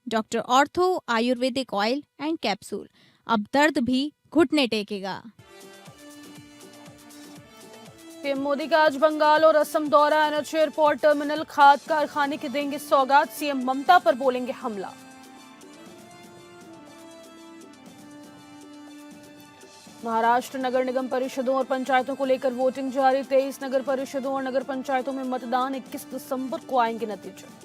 Doctor ortho Ayurvedic oil and capsule. अब दर्द भी घुटने टेकेगा। पीएम मोदी का आज बंगाल और असम दौरा। एनएच एयरपोर्ट टर्मिनल खाद कारखाने की देंगे सौगात। सीएम ममता पर बोलेंगे हमला। महाराष्ट्र नगर निगम परिषदों और पंचायतों को लेकर वोटिंग जारी। 23 नगर परिषदों और नगर पंचायतों में मतदान। 21 दिसंबर को आएंगे नतीजे।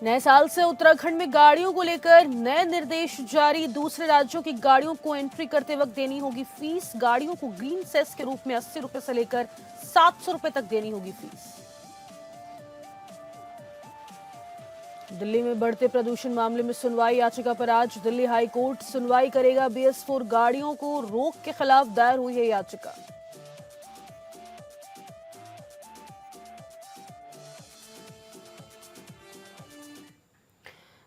नए साल से उत्तराखंड में गाड़ियों को लेकर नए निर्देश जारी। दूसरे राज्यों की गाड़ियों को एंट्री करते वक्त देनी होगी फीस। गाड़ियों को ग्रीन सेस के रूप में 80 रुपए से लेकर 700 रुपए तक देनी होगी फीस। दिल्ली में बढ़ते प्रदूषण मामले में सुनवाई। याचिका पर आज दिल्ली हाई कोर्ट सुनवाई करेगा। BS4 गाड़ियों को रोक के खिलाफ दायर हुई है याचिका।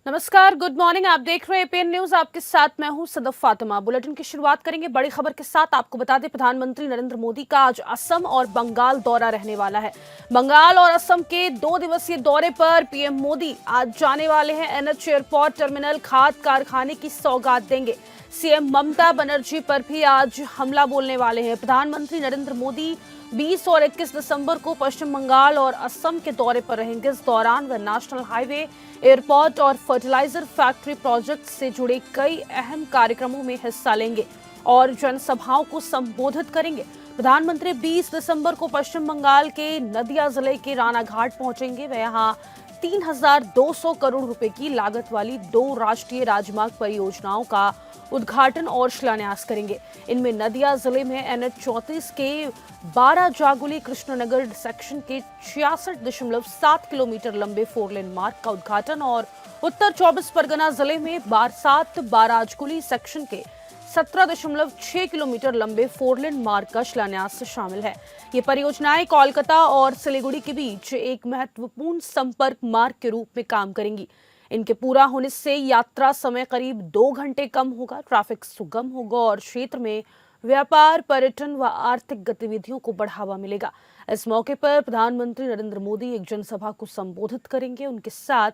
नमस्कार, गुड मॉर्निंग। आप देख रहे हैं एपीएन न्यूज। आपके साथ मैं हूं सदफ फातिमा। बुलेटिन की शुरुआत करेंगे बड़ी खबर के साथ। आपको बता दें, प्रधानमंत्री नरेंद्र मोदी का आज असम और बंगाल दौरा रहने वाला है। बंगाल और असम के 2 दिवसीय दौरे पर पीएम मोदी आज जाने वाले हैं। एनएच एयरपोर्ट टर्मिनल खाद कारखाने की सौगात देंगे। सीएम ममता बनर्जी पर भी आज हमला बोलने वाले हैं। प्रधानमंत्री नरेंद्र मोदी 20 और 21 दिसंबर को पश्चिम बंगाल और असम के दौरे पर रहेंगे। इस दौरान वे नेशनल हाईवे, एयरपोर्ट और फर्टिलाइजर फैक्ट्री प्रोजेक्ट से जुड़े कई अहम कार्यक्रमों में हिस्सा लेंगे और जनसभाओं को संबोधित करेंगे। प्रधानमंत्री 20 दिसंबर को पश्चिम बंगाल के नदिया जिले के रानाघाट पहुंचेंगे। वे यहां 3,200 करोड़ रुपए की लागत वाली 2 राष्ट्रीय राजमार्ग परियोजनाओं का उद्घाटन और शिलान्यास करेंगे। इनमें नदिया जिले में NH 34 के 12 जागुली कृष्णनगर सेक्शन के 66.7 किलोमीटर लंबे 4 लेन मार्ग का उद्घाटन और उत्तर 24 परगना जिले में बारसात बाराजकुली सेक्शन के 17.6 किलोमीटर लंबे 4 लेन मार्ग का शिलान्यास शामिल है। ये परियोजनाएं कोलकाता और सिलीगुड़ी के बीच एक महत्वपूर्ण संपर्क मार्ग के रूप में काम करेंगी। इनके पूरा होने से यात्रा समय करीब 2 घंटे कम होगा, ट्रैफिक सुगम होगा और क्षेत्र में व्यापार, पर्यटन व आर्थिक गतिविधियों को बढ़ावा मिलेगा। इस मौके पर प्रधानमंत्री नरेंद्र मोदी एक जनसभा को संबोधित करेंगे। उनके साथ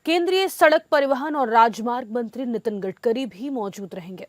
केंद्रीय सड़क परिवहन और राजमार्ग मंत्री नितिन गडकरी भी मौजूद रहेंगे।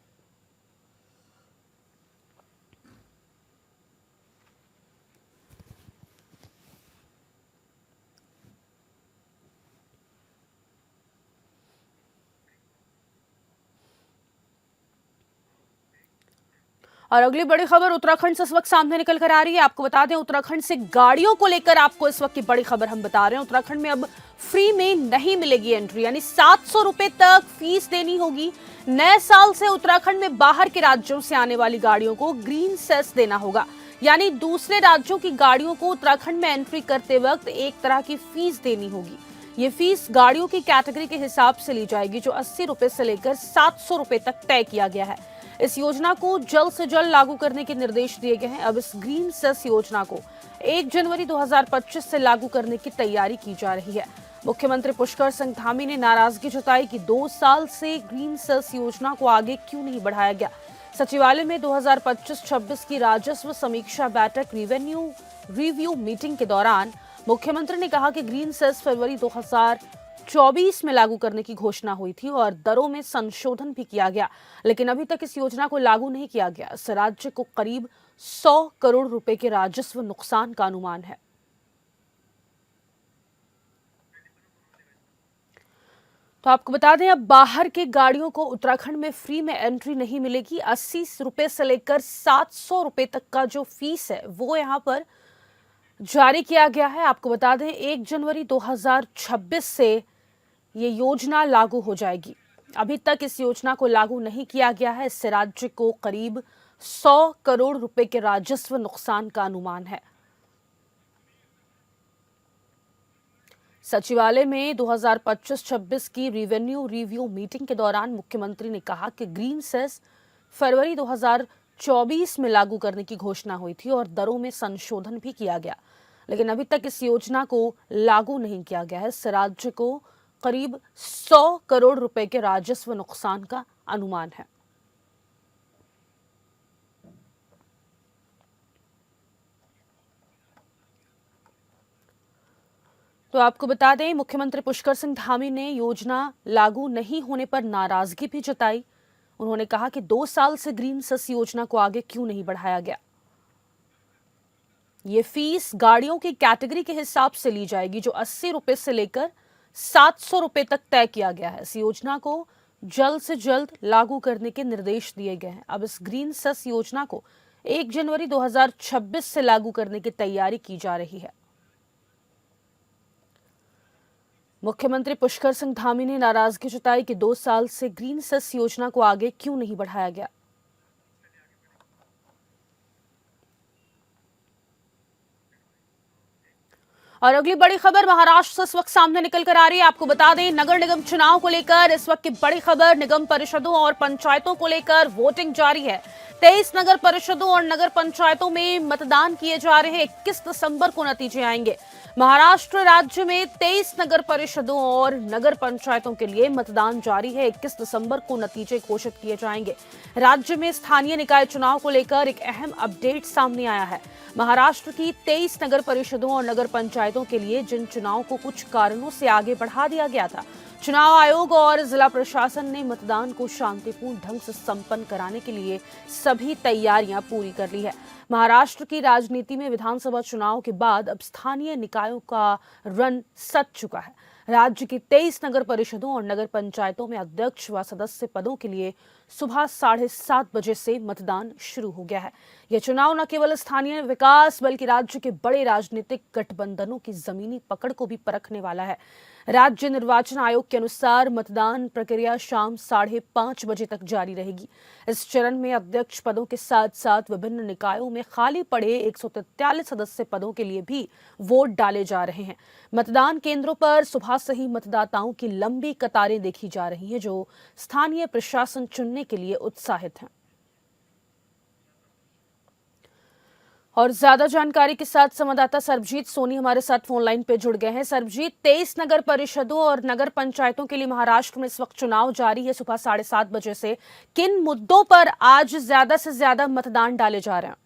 और अगली बड़ी खबर उत्तराखंड से इस वक्त सामने निकल कर आ रही है। आपको बता दें, उत्तराखंड से गाड़ियों को लेकर आपको इस वक्त की बड़ी खबर हम बता रहे हैं। उत्तराखंड में अब फ्री में नहीं मिलेगी एंट्री, यानी 700 रुपए तक फीस देनी होगी। नए साल से उत्तराखंड में बाहर के राज्यों से आने वाली गाड़ियों को ग्रीन सेस देना होगा, यानी दूसरे राज्यों की गाड़ियों को उत्तराखंड में एंट्री करते वक्त एक तरह की फीस देनी होगी। ये फीस गाड़ियों की कैटेगरी के हिसाब से ली जाएगी, जो 80 रुपए से लेकर 700 रुपए तक तय किया गया है। इस योजना को जल्द से जल्द लागू करने के निर्देश दिए गए हैं। अब इस ग्रीन सेस योजना को 1 जनवरी 2025 से लागू करने की तैयारी की जा रही है। मुख्यमंत्री पुष्कर सिंह धामी ने नाराजगी जताई कि 2 साल से ग्रीन सेस योजना को आगे क्यों नहीं बढ़ाया गया। सचिवालय में 2025-26 की राजस्व समीक्षा बैठक रेवेन्यू रिव्यू मीटिंग के दौरान मुख्यमंत्री ने कहा कि ग्रीन सेस फरवरी 2024 में लागू करने की घोषणा हुई थी और दरों में संशोधन भी किया गया, लेकिन अभी तक इस योजना को लागू नहीं किया गया। इस राज्य को करीब 100 करोड़ रुपए के राजस्व नुकसान का अनुमान है। तो आपको बता दें, अब बाहर के गाड़ियों को उत्तराखंड में फ्री में एंट्री नहीं मिलेगी। 80 रुपए से लेकर 700 रुपए तक का जो फीस है वो यहां पर जारी किया गया है। आपको बता दें, 1 जनवरी 2026 से ये योजना लागू हो जाएगी। अभी तक इस योजना को लागू नहीं किया गया है। इससे राज्य को करीब 100 करोड़ रुपए के राजस्व नुकसान का अनुमान है। सचिवालय में 2025-26 की रेवेन्यू रिव्यू मीटिंग के दौरान मुख्यमंत्री ने कहा कि ग्रीन सेस फरवरी 2024 में लागू करने की घोषणा हुई थी और दरों में संशोधन भी किया गया, लेकिन अभी तक इस योजना को लागू नहीं किया गया है। इस राज्य को करीब 100 करोड़ रुपए के राजस्व नुकसान का अनुमान है। तो आपको बता दें, मुख्यमंत्री पुष्कर सिंह धामी ने योजना लागू नहीं होने पर नाराजगी भी जताई। उन्होंने कहा कि 2 साल से ग्रीन सस योजना को आगे क्यों नहीं बढ़ाया गया। ये फीस गाड़ियों की कैटेगरी के हिसाब से ली जाएगी, जो 80 रुपए से लेकर 700 रुपए तक तय किया गया है। इस योजना को जल्द से जल्द लागू करने के निर्देश दिए गए हैं। अब इस ग्रीन सस योजना को 1 जनवरी 2026 से लागू करने की तैयारी की जा रही है। मुख्यमंत्री पुष्कर सिंह धामी ने नाराजगी जताई कि 2 साल से ग्रीन सस योजना को आगे क्यों नहीं बढ़ाया गया। और अगली बड़ी खबर महाराष्ट्र से इस वक्त सामने निकल कर आ रही है। आपको बता दें, नगर निगम चुनाव को लेकर इस वक्त की बड़ी खबर, निगम परिषदों और पंचायतों को लेकर वोटिंग जारी है। 23 नगर परिषदों और नगर पंचायतों में मतदान किए जा रहे हैं। 21 दिसंबर को नतीजे आएंगे। महाराष्ट्र राज्य में 23 नगर परिषदों और नगर पंचायतों के लिए मतदान जारी है। 21 दिसंबर को नतीजे घोषित किए जाएंगे। राज्य में स्थानीय निकाय चुनाव को लेकर एक अहम अपडेट सामने आया है। महाराष्ट्र की 23 नगर परिषदों और नगर पंचायतों के लिए जिन चुनाव को कुछ कारणों से आगे बढ़ा दिया गया था, चुनाव आयोग और जिला प्रशासन ने मतदान को शांतिपूर्ण ढंग से संपन्न कराने के लिए सभी तैयारियां पूरी कर ली है। महाराष्ट्र की राजनीति में विधानसभा चुनाव के बाद अब स्थानीय निकायों का रन सज चुका है। राज्य की 23 नगर परिषदों और नगर पंचायतों में अध्यक्ष व सदस्य पदों के लिए सुबह 7:30 बजे से मतदान शुरू हो गया है। यह चुनाव न केवल स्थानीय विकास बल्कि राज्य के बड़े राजनीतिक गठबंधनों की जमीनी पकड़ को भी परखने वाला है। राज्य निर्वाचन आयोग के अनुसार मतदान प्रक्रिया शाम 5:30 बजे तक जारी रहेगी। इस चरण में अध्यक्ष पदों के साथ साथ विभिन्न निकायों में खाली पड़े 143 सदस्य पदों के लिए भी वोट डाले जा रहे हैं। मतदान केंद्रों पर सुबह से ही मतदाताओं की लंबी कतारें देखी जा रही हैं, जो स्थानीय प्रशासन चुनने के लिए उत्साहित हैं। और ज्यादा जानकारी के साथ संवाददाता सरबजीत सोनी हमारे साथ फोन लाइन पे जुड़ गए हैं। सरबजीत, 23 नगर परिषदों और नगर पंचायतों के लिए महाराष्ट्र में इस वक्त चुनाव जारी है सुबह 7:30 बजे से। किन मुद्दों पर आज ज्यादा से ज्यादा मतदान डाले जा रहे हैं?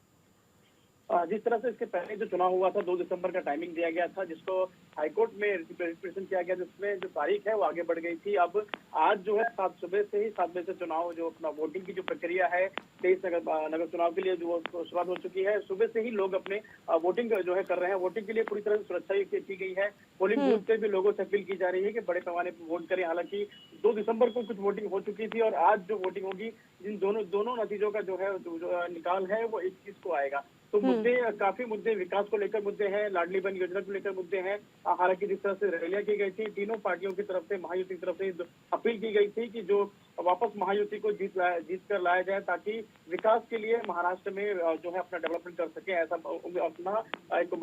जिस तरह से इसके पहले जो चुनाव हुआ था 2 दिसंबर का टाइमिंग दिया गया था, जिसको हाईकोर्ट में रिप्रेजेंटेशन किया गया, जिसमें जो तारीख है वो आगे बढ़ गई थी। अब आज जो है 7 बजे से चुनाव जो अपना वोटिंग की जो प्रक्रिया है 23 नगर चुनाव के लिए जो शुरुआत हो चुकी है। सुबह से ही लोग अपने वोटिंग जो है कर रहे हैं। वोटिंग के लिए पूरी तरह से सुरक्षा की गई है। पोलिंग बूथ पे भी लोगों से अपील की जा रही है कि बड़े पैमाने पर वोट करें। हालांकि 2 दिसंबर को कुछ वोटिंग हो चुकी थी और आज जो वोटिंग होगी, जिन दोनों नतीजों का जो है निकाल है वो 21 को आएगा। तो काफी मुद्दे विकास को लेकर मुद्दे हैं, लाडली बहन योजना को लेकर मुद्दे हैं। हालांकि जिस तरह से रैलियां की गई थी, तीनों पार्टियों की तरफ से, महायुति की तरफ से अपील की गई थी कि जो वापस महायुति को जीत कर लाया जाए, ताकि विकास के लिए महाराष्ट्र में जो है अपना डेवलपमेंट कर सके। ऐसा अपना एक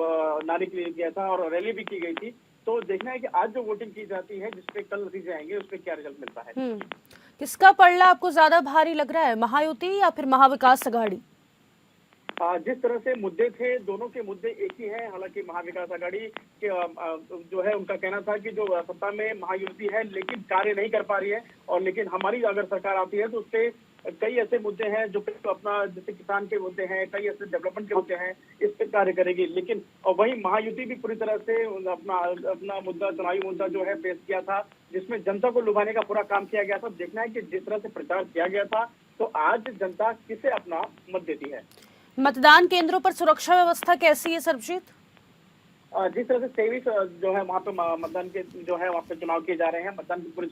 नारे के लिए किया था और रैली भी की गई थी। तो देखना है कि आज जो वोटिंग की जाती है, जिसपे कल नतीजे आएंगे, उसपे क्या रिजल्ट मिलता है। किसका पलड़ा आपको ज्यादा भारी लग रहा है, महायुति या फिर महाविकास आघाड़ी? जिस तरह से मुद्दे थे, दोनों के मुद्दे एक ही हैं। हालांकि महाविकास आघाड़ी के जो है उनका कहना था कि जो सत्ता में महायुति है लेकिन कार्य नहीं कर पा रही है, और लेकिन हमारी अगर सरकार आती है तो उससे कई ऐसे मुद्दे हैं जो अपना, जैसे किसान के मुद्दे हैं, कई ऐसे डेवलपमेंट के मुद्दे हैं, इस पर कार्य करेगी। लेकिन वही महायुति भी पूरी तरह से अपना मुद्दा, चुनावी मुद्दा जो है पेश किया था, जिसमें जनता को लुभाने का पूरा काम किया गया था। देखना है कि जिस तरह से प्रचार किया गया था, तो आज जनता किसे अपना मत देती है। मतदान केंद्रों पर सुरक्षा व्यवस्था कैसी है सरबजीत? जिस तरह से 23 जो है वहाँ पे मतदान के जो है वहाँ पे चुनाव किए जा रहे हैं, मतदान की पुलिस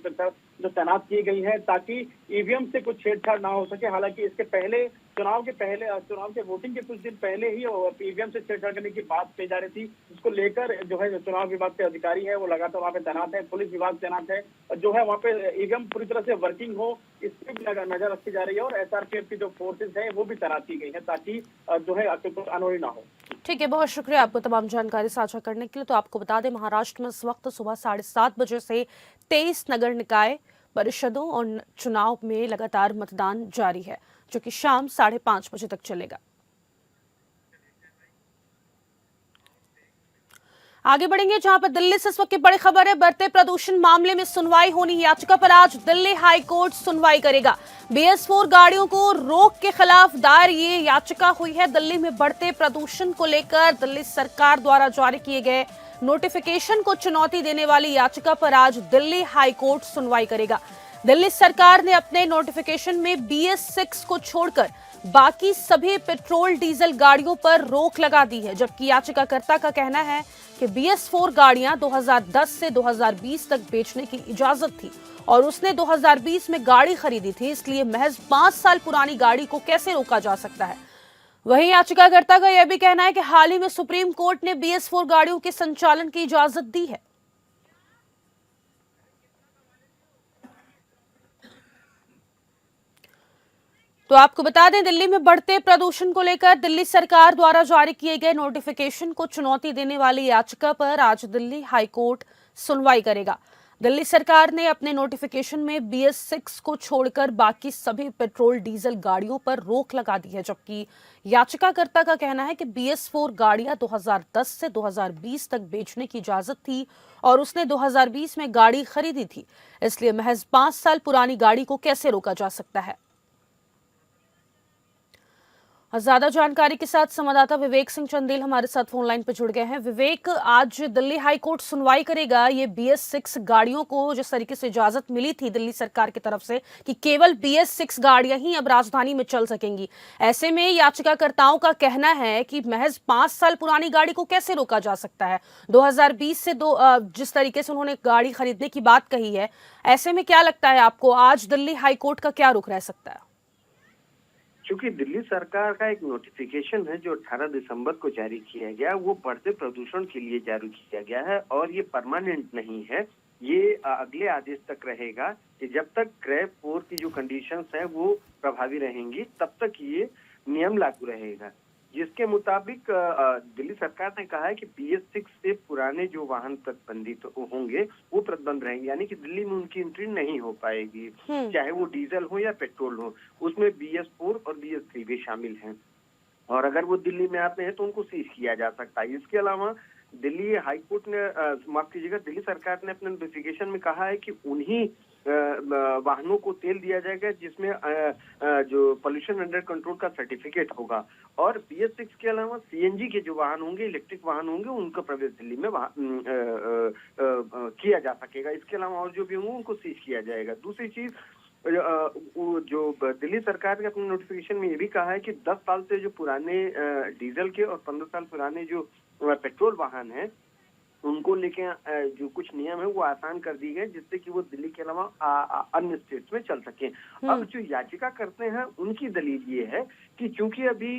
जो तैनात की गई है ताकि ईवीएम से कुछ छेड़छाड़ ना हो सके। हालांकि इसके पहले चुनाव के वोटिंग के कुछ दिन पहले ही ईवीएम से छेड़छाड़ करने की बात कही जा रही थी, जिसको लेकर जो है चुनाव विभाग के अधिकारी है वो लगातार वहाँ पे तैनात है, पुलिस विभाग तैनात है, जो है वहाँ पे ईवीएम पूरी तरह से वर्किंग हो, इस पर भी नजर रखी जा रही है। और SRPF की जो फोर्सेज है वो भी तैनात की गई है, ताकि जो है कुछ अनहोनी ना हो। ठीक है, बहुत शुक्रिया आपको तमाम जानकारी साझा करने के लिए। तो आपको बता दें, महाराष्ट्र में इस वक्त सुबह 7:30 बजे से 23 नगर निकाय परिषदों और चुनाव में लगातार मतदान जारी है, जो कि शाम 5:30 बजे तक चलेगा। आगे बढ़ेंगे, जहां पर दिल्ली से इस वक्त की बड़ी खबर है। बढ़ते प्रदूषण मामले में सुनवाई होनी है। याचिका पर आज दिल्ली हाई कोर्ट सुनवाई करेगा। BS4 गाड़ियों को रोक के खिलाफ दायर ये याचिका हुई है। दिल्ली में बढ़ते प्रदूषण को लेकर दिल्ली सरकार द्वारा जारी किए गए नोटिफिकेशन को चुनौती देने वाली याचिका पर आज दिल्ली हाई कोर्ट सुनवाई करेगा। दिल्ली सरकार ने अपने नोटिफिकेशन में BS6 को छोड़कर बाकी सभी पेट्रोल डीजल गाड़ियों पर रोक लगा दी है, जबकि याचिकाकर्ता का कहना है कि BS4 गाड़ियां 2010 से 2020 तक बेचने की इजाजत थी और उसने 2020 में गाड़ी खरीदी थी, इसलिए महज 5 साल पुरानी गाड़ी को कैसे रोका जा सकता है। वहीं याचिकाकर्ता का यह भी कहना है कि हाल ही में सुप्रीम कोर्ट ने BS4 गाड़ियों के संचालन की इजाजत दी है। तो आपको बता दें, दिल्ली में बढ़ते प्रदूषण को लेकर दिल्ली सरकार द्वारा जारी किए गए नोटिफिकेशन को चुनौती देने वाली याचिका पर आज दिल्ली हाई कोर्ट सुनवाई करेगा। दिल्ली सरकार ने अपने नोटिफिकेशन में BS6 को छोड़कर बाकी सभी पेट्रोल डीजल गाड़ियों पर रोक लगा दी है, जबकि याचिकाकर्ता का कहना है कि BS4 गाड़ियां 2010 से 2020 तक बेचने की इजाजत थी और उसने 2020 में गाड़ी खरीदी थी, इसलिए महज 5 साल पुरानी गाड़ी को कैसे रोका जा सकता है। ज्यादा जानकारी के साथ संवाददाता विवेक सिंह चंदेल हमारे साथ फोन लाइन पर जुड़ गए हैं। विवेक, आज दिल्ली हाई कोर्ट सुनवाई करेगा ये BS6 गाड़ियों को जिस तरीके से इजाजत मिली थी दिल्ली सरकार की तरफ से कि केवल BS6 गाड़ियां ही अब राजधानी में चल सकेंगी, ऐसे में याचिकाकर्ताओं का कहना है कि महज 5 साल पुरानी गाड़ी को कैसे रोका जा सकता है। 2020 से जिस तरीके से उन्होंने गाड़ी खरीदने की बात कही है, ऐसे में क्या लगता है आपको आज दिल्ली हाई कोर्ट का क्या रुख रह सकता है? क्योंकि दिल्ली सरकार का एक नोटिफिकेशन है जो 18 दिसंबर को जारी किया गया, वो बढ़ते प्रदूषण के लिए जारी किया गया है और ये परमानेंट नहीं है। ये अगले आदेश तक रहेगा कि जब तक क्रैप 4 की जो कंडीशंस है वो प्रभावी रहेंगी तब तक ये नियम लागू रहेगा, जिसके मुताबिक दिल्ली सरकार ने कहा है कि BS6 से पुराने जो वाहन प्रतिबंधित होंगे वो प्रतिबंध रहेंगे, यानी कि दिल्ली में उनकी एंट्री नहीं हो पाएगी, चाहे वो डीजल हो या पेट्रोल हो। उसमें BS4 और BS3 भी शामिल हैं और अगर वो दिल्ली में आते हैं तो उनको सीज किया जा सकता है। इसके अलावा दिल्ली हाई कोर्ट ने माफ कीजिएगा दिल्ली सरकार ने अपने नोटिफिकेशन में कहा है कि उन्हीं वाहनों को तेल दिया जाएगा जिसमें जो पोल्यूशन अंडर कंट्रोल का सर्टिफिकेट होगा और BS6 के अलावा CNG के जो वाहन होंगे, इलेक्ट्रिक वाहन होंगे, उनका प्रवेश दिल्ली में किया जा सकेगा। इसके अलावा और जो भी होंगे उनको सीज किया जाएगा। दूसरी चीज जो दिल्ली सरकार ने अपने नोटिफिकेशन में ये भी कहा है कि 10 साल से जो पुराने डीजल के और 15 साल पुराने जो पेट्रोल वाहन हैं उनको लेके जो कुछ नियम है वो आसान कर दी गए, जिससे कि वो दिल्ली के अलावा अन्य स्टेट्स में चल सके। अब जो याचिका करते हैं उनकी दलील ये है कि चूंकि अभी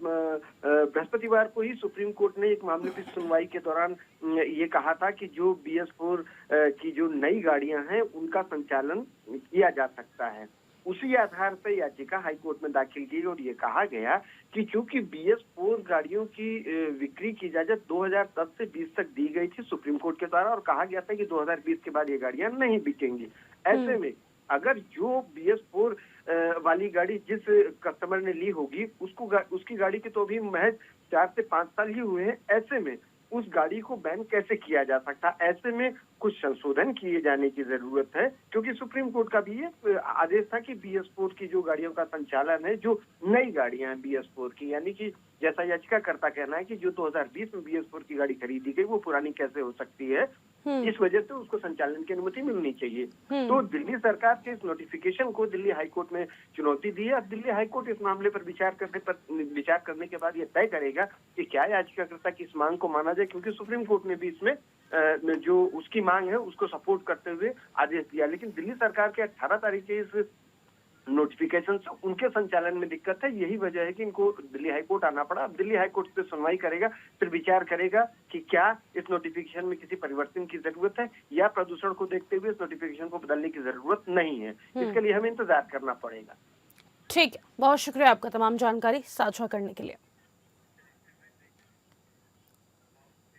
बृहस्पतिवार को ही सुप्रीम कोर्ट ने एक मामले की सुनवाई के दौरान ये कहा था कि जो BS4 की जो नई गाड़ियां हैं उनका संचालन किया जा सकता है, उसी आधार पर याचिका हाईकोर्ट में दाखिल की और ये कहा गया कि चूंकि BS4 गाड़ियों की बिक्री की इजाजत 2010 से 20 तक दी गई थी सुप्रीम कोर्ट के द्वारा और कहा गया था कि 2020 के बाद ये गाड़ियां नहीं बिकेंगी। ऐसे में अगर जो BS4 वाली गाड़ी जिस कस्टमर ने ली होगी उसकी गाड़ी के तो अभी महज 4 से 5 साल ही हुए हैं, ऐसे में उस गाड़ी को बैन कैसे किया जा सकता? ऐसे में कुछ संशोधन किए जाने की जरूरत है, क्योंकि सुप्रीम कोर्ट का भी ये आदेश था कि BS4 की जो गाड़ियों का संचालन है, जो नई गाड़ियां हैं BS4 की, यानी कि जैसा याचिकाकर्ता कहना है कि जो 2020 में BS4 की गाड़ी खरीदी गई वो पुरानी कैसे हो सकती है, इस वजह से उसको संचालन की अनुमति मिलनी चाहिए। तो दिल्ली सरकार के इस नोटिफिकेशन को दिल्ली हाईकोर्ट में चुनौती दी है। अब दिल्ली हाईकोर्ट इस मामले पर विचार करने के बाद ये तय करेगा कि क्या याचिकाकर्ता की इस मांग को माना जाए, क्योंकि सुप्रीम कोर्ट ने भी इसमें जो उसकी मांग है उसको सपोर्ट करते हुए आदेश दिया। लेकिन दिल्ली सरकार के 18 तारीख के इस नोटिफिकेशन से उनके संचालन में दिक्कत है, यही वजह है कि इनको दिल्ली हाईकोर्ट आना पड़ा। अब दिल्ली हाईकोर्ट पे सुनवाई करेगा, फिर विचार करेगा कि क्या इस नोटिफिकेशन में किसी परिवर्तन की जरूरत है या प्रदूषण को देखते हुए इस नोटिफिकेशन को बदलने की जरूरत नहीं है। इसके लिए हमें इंतजार करना पड़ेगा। ठीक है, बहुत शुक्रिया आपका तमाम जानकारी साझा करने के लिए।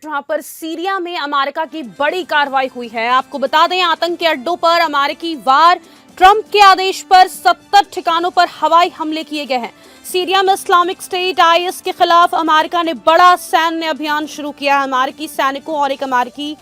जहां पर सीरिया में अमेरिका की बड़ी कार्रवाई हुई है। आपको बता दें, आतंकी अड्डों पर अमेरिकी वार, ट्रंप के आदेश पर 70 ठिकानों पर हवाई हमले किए गए हैं। सीरिया में इस्लामिक स्टेट IS के खिलाफ अमेरिका ने बड़ा सैन्य अभियान शुरू किया है। अमेरिकी सैनिकों और एक अमेरिकी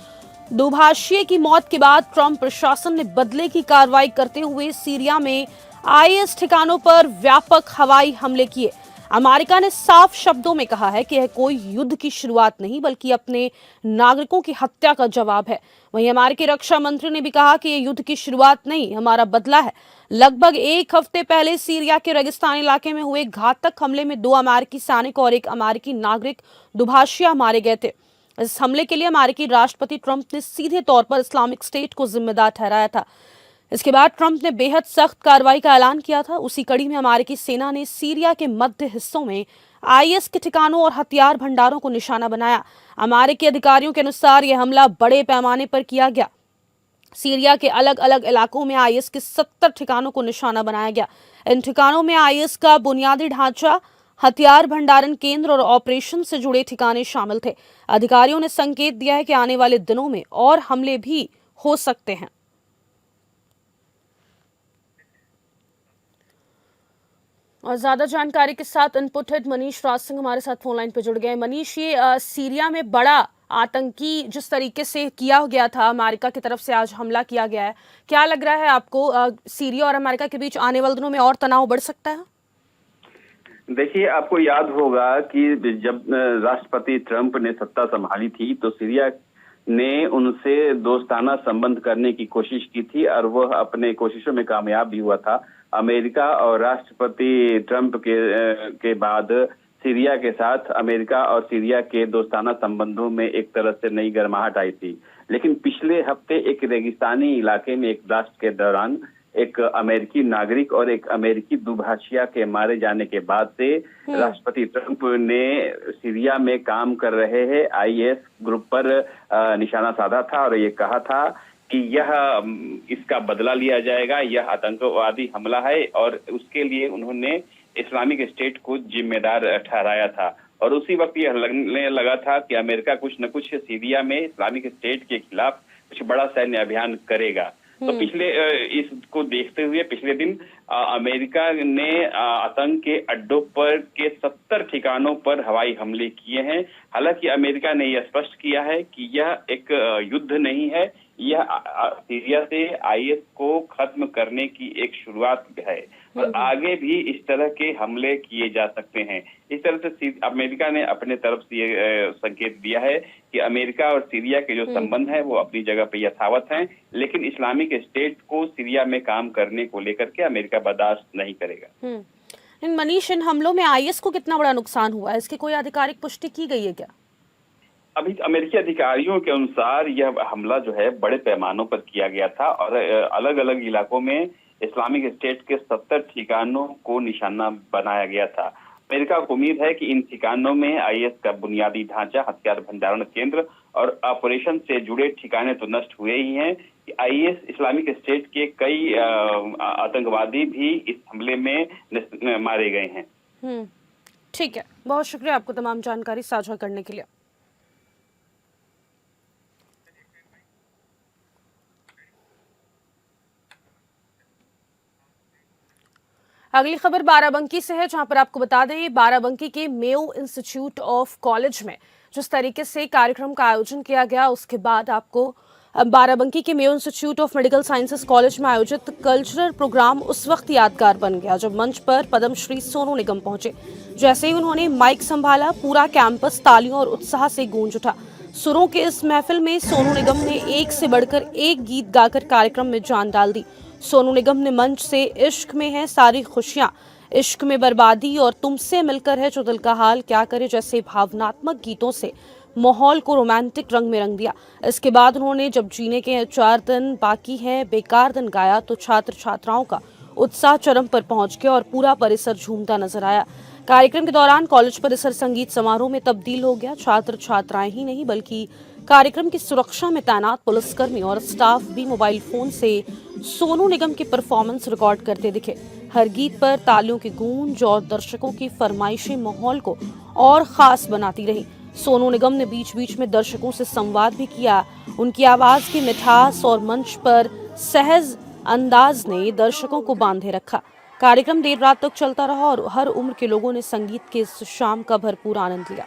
दुभाषिए की मौत के बाद ट्रंप प्रशासन ने बदले की कार्रवाई करते हुए सीरिया में IS ठिकानों पर व्यापक हवाई हमले किए। अमेरिका ने साफ शब्दों में कहा है कि यह कोई युद्ध की शुरुआत नहीं बल्कि अपने नागरिकों की हत्या का जवाब है। वहीं अमेरिकी रक्षा मंत्री ने भी कहा कि यह युद्ध की शुरुआत नहीं, हमारा बदला है। लगभग एक हफ्ते पहले सीरिया के रेगिस्तानी इलाके में हुए घातक हमले में 2 अमेरिकी सैनिक और 1 अमेरिकी नागरिक दुभाषिया मारे गए थे। इस हमले के लिए अमेरिकी राष्ट्रपति ट्रंप ने सीधे तौर पर इस्लामिक स्टेट को जिम्मेदार ठहराया था। इसके बाद ट्रंप ने बेहद सख्त कार्रवाई का ऐलान किया था। उसी कड़ी में अमेरिकी सेना ने सीरिया के मध्य हिस्सों में आईएस के ठिकानों और हथियार भंडारों को निशाना बनाया। अमेरिकी अधिकारियों के अनुसार यह हमला बड़े पैमाने पर किया गया। सीरिया के अलग अलग इलाकों में आईएस के 70 ठिकानों को निशाना बनाया गया। इन ठिकानों में आईएस का बुनियादी ढांचा, हथियार भंडारण केंद्र और ऑपरेशन से जुड़े ठिकाने शामिल थे। अधिकारियों ने संकेत दिया है कि आने वाले दिनों में और हमले भी हो सकते हैं। और ज्यादा जानकारी के साथ इनपुट हेड मनीष राज सिंह हमारे साथ फोन लाइन पर जुड़ गए। मनीष, ये सीरिया में बड़ा आतंकी जिस तरीके से किया गया था, अमेरिका की तरफ से आज हमला किया गया है, क्या लग रहा है आपको सीरिया और अमेरिका के बीच आने वाले दिनों में और तनाव बढ़ सकता है? देखिए, आपको याद होगा कि जब राष्ट्रपति ट्रंप ने सत्ता संभाली थी तो सीरिया ने उनसे दोस्ताना संबंध करने की कोशिश की थी और वह अपने कोशिशों में कामयाब भी हुआ था। अमेरिका और राष्ट्रपति ट्रंप के बाद सीरिया के साथ अमेरिका और सीरिया के दोस्ताना संबंधों में एक तरह से नई गर्माहट आई थी। लेकिन पिछले हफ्ते एक रेगिस्तानी इलाके में एक ब्लास्ट के दौरान एक अमेरिकी नागरिक और एक अमेरिकी दुभाषिया के मारे जाने के बाद से राष्ट्रपति ट्रंप ने सीरिया में काम कर रहे हैं आईएस ग्रुप पर निशाना साधा था और ये कहा था कि यह इसका बदला लिया जाएगा, यह आतंकवादी हमला है और उसके लिए उन्होंने इस्लामिक स्टेट को जिम्मेदार ठहराया था। और उसी वक्त यह लगने लगा था कि अमेरिका कुछ न कुछ सीरिया में इस्लामिक स्टेट के खिलाफ कुछ बड़ा सैन्य अभियान करेगा। तो इसको देखते हुए पिछले दिन अमेरिका ने आतंक के अड्डों पर के 70 ठिकानों पर हवाई हमले किए हैं। हालांकि अमेरिका ने यह स्पष्ट किया है कि यह एक युद्ध नहीं है, यह सीरिया से आईएस को खत्म करने की एक शुरुआत है और आगे भी इस तरह के हमले किए जा सकते हैं। इस तरह से अमेरिका ने अपने तरफ से ये संकेत दिया है कि अमेरिका और सीरिया के जो संबंध हैं वो अपनी जगह पे यथावत हैं, लेकिन इस्लामिक स्टेट को सीरिया में काम करने को लेकर के अमेरिका बर्दाश्त नहीं करेगा। मनीष, इन हमलों में आईएस को कितना बड़ा नुकसान हुआ है, इसकी कोई आधिकारिक पुष्टि की गई है क्या? अभी अमेरिकी अधिकारियों के अनुसार यह हमला जो है बड़े पैमानों पर किया गया था और अलग अलग इलाकों में इस्लामिक स्टेट के 70 ठिकानों को निशाना बनाया गया था। अमेरिका को उम्मीद है कि इन ठिकानों में आईएस का बुनियादी ढांचा, हथियार भंडारण केंद्र और ऑपरेशन से जुड़े ठिकाने तो नष्ट हुए ही हैं कि आईएस इस्लामिक स्टेट के कई आतंकवादी भी इस हमले में मारे गए हैं। ठीक है, बहुत शुक्रिया आपको तमाम जानकारी साझा करने के लिए। अगली खबर बाराबंकी से है, जहां पर आपको बता दें बाराबंकी के मेयो इंस्टीट्यूट ऑफ कॉलेज में जिस तरीके से कार्यक्रम का आयोजन किया गया, उसके बाद आपको बाराबंकी के Mayo institute of medical sciences college में आयोजित कल्चरल प्रोग्राम उस वक्त यादगार बन गया जब मंच पर पद्मश्री सोनू निगम पहुंचे। जैसे ही उन्होंने माइक संभाला, पूरा कैंपस तालियों और उत्साह से गूंज उठा। सुरों के इस महफिल में सोनू निगम ने एक से बढ़कर एक गीत गाकर कार्यक्रम में जान डाल दी। सोनू निगम ने मंच से इश्क में है सारी खुशियां, इश्क में बर्बादी और तुमसे मिलकर है जो दिल का हाल क्या करे जैसे भावनात्मक गीतों से माहौल को रोमांटिक रंग में रंग दिया। इसके बाद उन्होंने जब जीने के 4 दिन बाकी हैं बेकार दिन गाया तो छात्र छात्राओं का उत्साह चरम पर पहुंच गया और पूरा परिसर झूमता नजर आया। कार्यक्रम के दौरान कॉलेज परिसर संगीत समारोह में तब्दील हो गया। छात्र छात्राएं ही नहीं बल्कि कार्यक्रम की सुरक्षा में तैनात पुलिसकर्मी और स्टाफ भी मोबाइल फोन से सोनू निगम की परफॉर्मेंस रिकॉर्ड करते दिखे। हर गीत पर तालियों की गूंज और दर्शकों की फरमाइशें माहौल को और खास बनाती रही। सोनू निगम ने बीच बीच में दर्शकों से संवाद भी किया। उनकी आवाज की मिठास और मंच पर सहज अंदाज ने दर्शकों को बांधे रखा। कार्यक्रम देर रात तक चलता रहा और हर उम्र के लोगों ने संगीत के इस शाम का भरपूर आनंद लिया।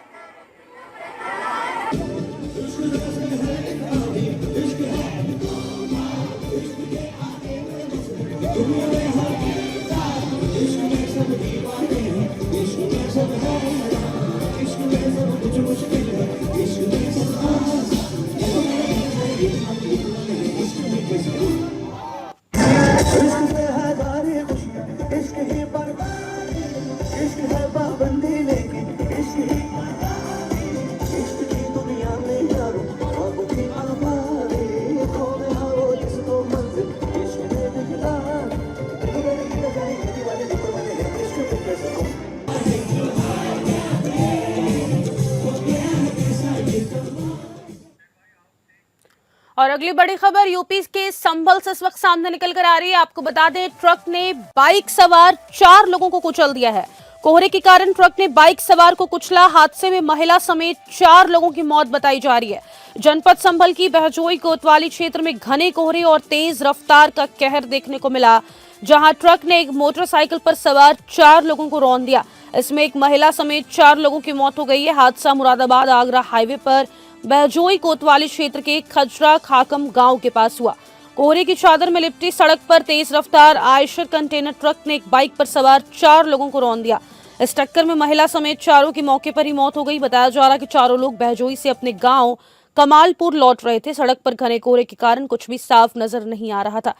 और अगली बड़ी खबर यूपी के संभल से इस वक्त सामने निकल कर आ रही है। आपको बता दें, ट्रक ने बाइक सवार 4 लोगों को कुचल दिया है। कोहरे के कारण ट्रक ने बाइक सवार को कुचला। हादसे में महिला समेत 4 लोगों की मौत बताई जा रही है। जनपद संभल की बहजोई कोतवाली क्षेत्र में घने कोहरे और तेज रफ्तार का कहर देखने को मिला, जहां ट्रक ने एक मोटरसाइकिल पर सवार 4 लोगों को रौंद दिया। इसमें एक महिला समेत 4 लोगों की मौत हो गई है। हादसा मुरादाबाद आगरा हाईवे पर बहजोई कोतवाली क्षेत्र के खजरा खाकम गांव के पास हुआ। कोहरे की चादर में लिपटी सड़क पर तेज रफ्तार आयशर कंटेनर ट्रक ने एक बाइक पर सवार 4 लोगों को रौंद दिया। इस टक्कर में महिला समेत 4 की मौके पर ही मौत हो गई। बताया जा रहा है कि चारों लोग बहजोई से अपने गांव कमालपुर लौट रहे थे। सड़क पर घने कोहरे के कारण कुछ भी साफ नजर नहीं आ रहा था।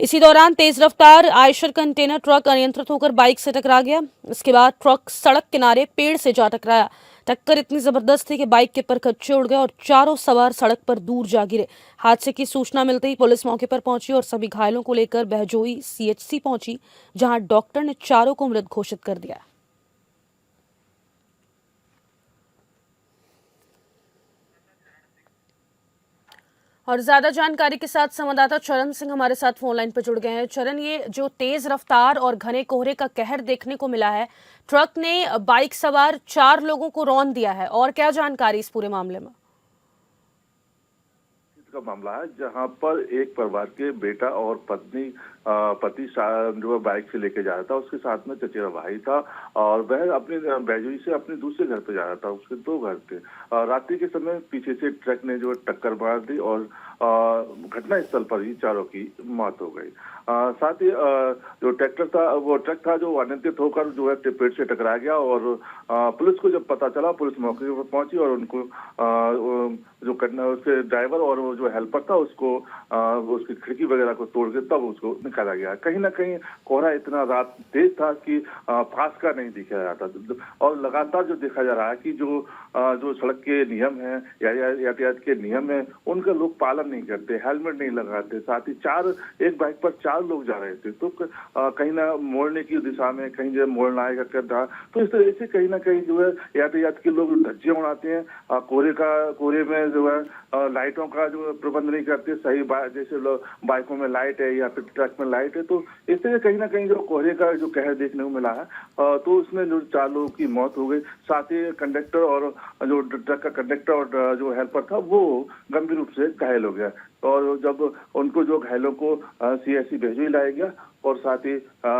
इसी दौरान तेज रफ्तार आयशर कंटेनर ट्रक अनियंत्रित होकर बाइक से टकरा गया। इसके बाद ट्रक सड़क किनारे पेड़ से जा टकराया। टक्कर इतनी जबरदस्त थी कि बाइक के परखच्चे उड़ गए और चारों सवार सड़क पर दूर जा गिरे। हादसे की सूचना मिलते ही पुलिस मौके पर पहुंची और सभी घायलों को लेकर बहजोई सीएचसी पहुंची, जहां डॉक्टर ने चारों को मृत घोषित कर दिया। और ज्यादा जानकारी के साथ संवाददाता चरण सिंह हमारे साथ फोन लाइन पर जुड़ गए हैं। चरण, ये जो तेज रफ्तार और घने कोहरे का कहर देखने को मिला है, ट्रक ने बाइक सवार 4 लोगों को रौंद दिया है, और क्या जानकारी इस पूरे मामले में? का मामला है जहां पर एक परिवार के बेटा और पति जो बाइक से लेके जा रहा था, उसके साथ में चचेरा भाई था और वह अपने बैजोई से अपने दूसरे घर पे जा रहा था। उसके 2 घर थे। रात्रि के समय पीछे से ट्रक ने जो टक्कर मार दी और घटना स्थल पर ही 4 की मौत हो गई। साथ ही जो ट्रैक्टर था, वो ट्रक था जो अनियंत्रित होकर जो है पेड़ से टकरा गया और पुलिस को जब पता चला, पुलिस मौके पर पहुंची और उनको जो उसके ड्राइवर और वो जो हेल्पर था उसको उसकी खिड़की वगैरह को तोड़ के तब उसको निकाला गया। कहीं ना कहीं कोहरा इतना रात तेज था कि पास का नहीं दिखा जाता और लगातार जो देखा जा रहा है कि जो सड़क के नियम है या यातायात के नियम है उनका लोग पालन नहीं करते, हेलमेट नहीं लगाते। साथ ही एक बाइक पर 4 लोग जा रहे थे, तो कहीं ना मोड़ने की दिशा में कहीं जो मोड़ना आएगा कर रहा, तो इस तरह से कहीं ना कहीं जो है यातायात के लोग धज्जियां उड़ाते हैं। कोहरे में जो है लाइटों का जो प्रबंध नहीं करते सही, जैसे बाइकों में लाइट है या फिर ट्रक में लाइट है, तो इससे कहीं ना कहीं जो कोहरे का जो कहर देखने को मिला है, तो उसमें जो 4 लोगों की मौत हो गई। साथ ही कंडक्टर और जो ट्रक का कंडक्टर और जो हेल्पर था वो गंभीर रूप से घायल हो गया और जब उनको जो घायलों को सीएचसी भेजोई लाया गया और साथ ही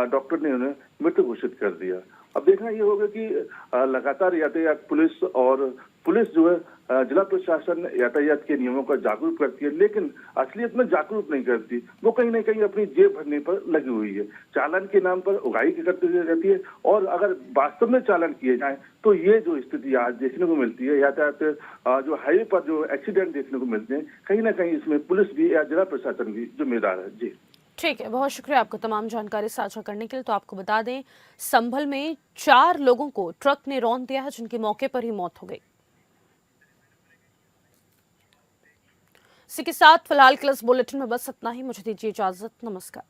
डॉक्टर ने उन्हें मृत घोषित कर दिया। अब देखना ये होगा कि लगातार यातायात पुलिस जो है जिला प्रशासन यातायात के नियमों का जागरूक करती है, लेकिन असलियत में जागरूक नहीं करती। वो कहीं ना कहीं अपनी जेब भरने पर लगी हुई है। चालान के नाम पर उगाही करती रहती है और अगर वास्तव में चालान किए जाए तो ये जो स्थिति आज देखने को मिलती है, यातायात जो हाईवे पर जो एक्सीडेंट देखने को मिलते हैं, कहीं ना कहीं इसमें पुलिस भी या जिला प्रशासन भी जिम्मेदार है। जी ठीक है, बहुत शुक्रिया आपको तमाम जानकारी साझा करने के लिए। तो आपको बता दें, संभल में 4 लोगों को ट्रक ने रौंद दिया है, जिनकी मौके पर ही मौत हो गई। इसी के साथ फिलहाल के लिए इस बुलेटिन में बस इतना ही। मुझे दीजिए इजाजत। नमस्कार।